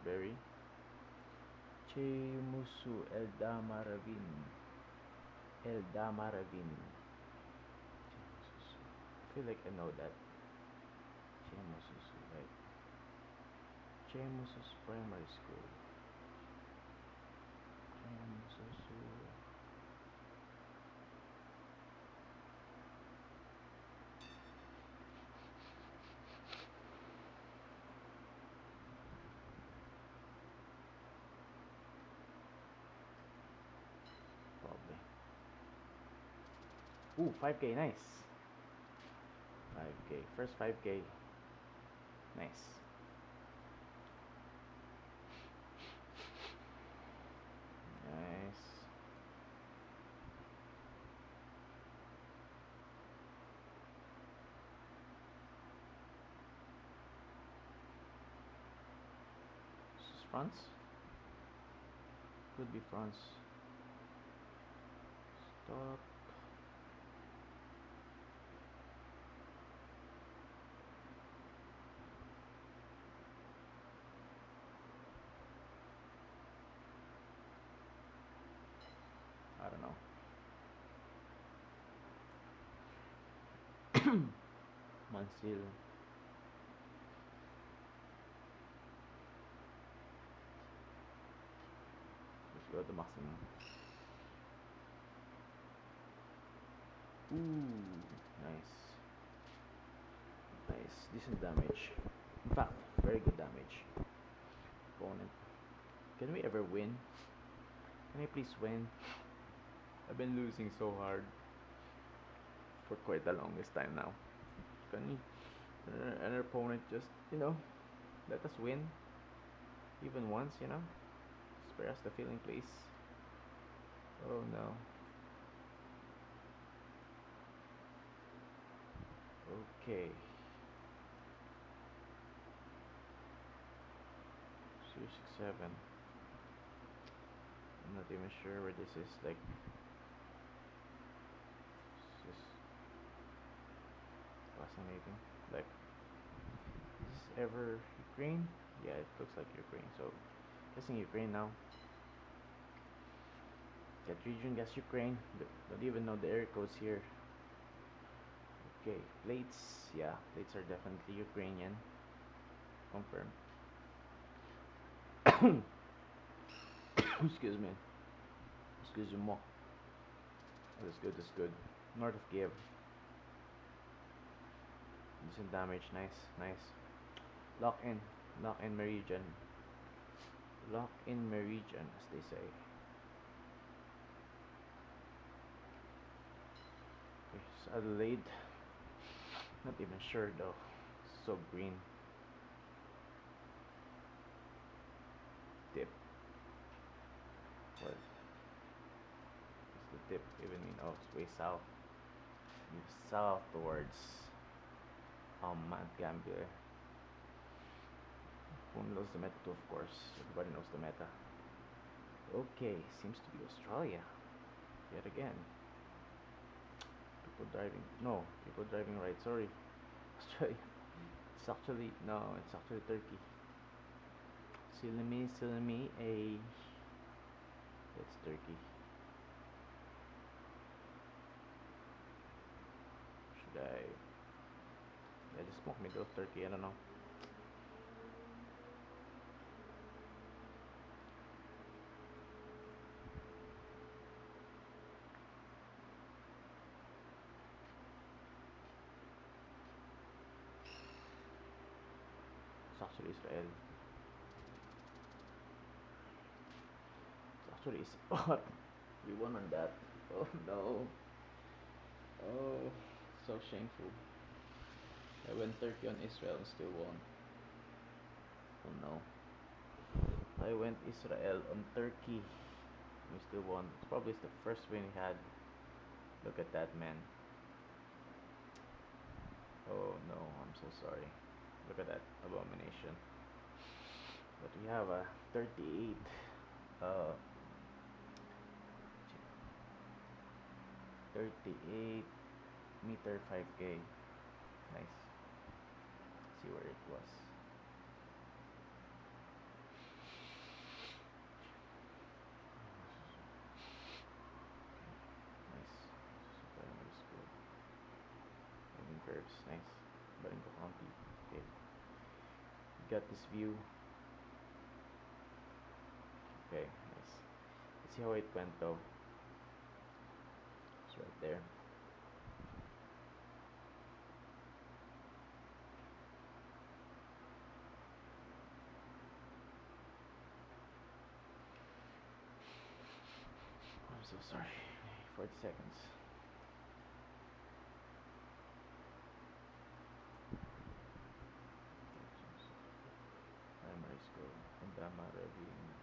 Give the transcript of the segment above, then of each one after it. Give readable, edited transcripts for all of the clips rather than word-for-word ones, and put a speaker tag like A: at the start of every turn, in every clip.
A: Berry. Chemusu Eldamaravin. Eldamaravin. Chemususu. I feel like I know that. Chemususu, right? Chemususu Primary School. Chemususu. Probably. Ooh, 5K, nice. 5K, first 5K. Nice. Nice. This is France. Could be France. Stop. I don't know. Mansil. Let's go to maximum. Ooh, nice. Nice. Decent damage. In fact, very good damage. Opponent. Can we ever win? Can I please win? I've been losing so hard for quite the longest time now. Can an opponent just, let us win? Even once, Spare us the feeling, please. Oh no. Okay. 067. I'm not even sure where this is. Like, this is fascinating. Like, is this ever Ukraine? Yeah, it looks like Ukraine. So, guessing Ukraine now. That region, guess Ukraine. Don't even know the area codes here. Okay, plates. Yeah, plates are definitely Ukrainian. Confirmed. Excuse me. Excuse me. That's good, that's good. North of Kiev. Decent damage, nice, nice. Lock in. Lock in Meridian. Lock in Meridian, as they say. Okay, so Adelaide. Not even sure though. So green. Tip. What does the tip even mean? Oh, it's way south. Move south towards Mount Gambier. Who knows the meta too, of course. Everybody knows the meta. Okay, seems to be Australia. Yet again. People driving. No, people driving right. Sorry. Australia. It's actually. No, it's actually Turkey. Silimi, a. It's Turkey. Should I. Yeah, just smoke middle of Turkey. I don't know. It's actually Israel. It's actually. What? We won on that. Oh no. Oh, so shameful. I went Turkey on Israel and still won. Oh no. I went Israel on Turkey. We still won. It's probably the first win we had. Look at that, man. Oh no, I'm so sorry. Look at that abomination. But we have a 38 uh 38 meter 5K. Nice. See where it was. nice. Baringo County. Okay. Got this view. Okay, nice. Let's see how it went though. It's right there. I'm so sorry. 40 seconds. Primary school. Andama Ravine.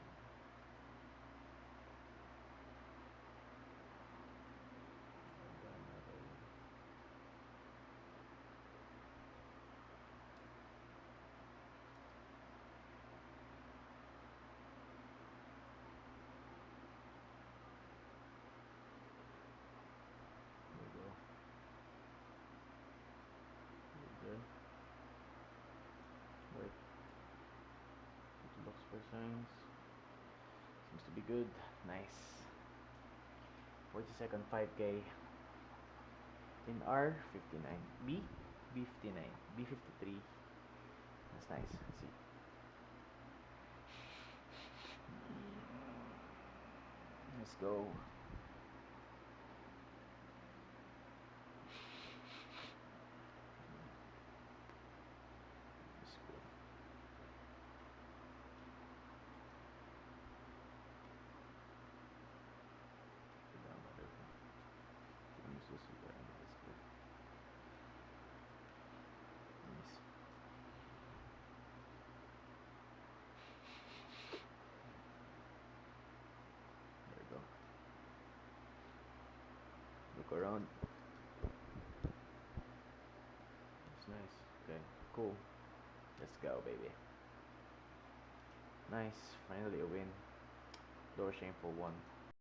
A: Andama Ravine. There we go. Good. Wait. Box for science. Seems to be good. Nice. 40-second 5K. In R 59. B 59. B 53. That's nice. Let's see. Let's go. Let's go. Andama Ravine. Let's just see where Andama is good. Nice. There we go. Look around. It's nice. Okay. Cool. Let's go, baby. Nice. Finally a win. Lower shameful one.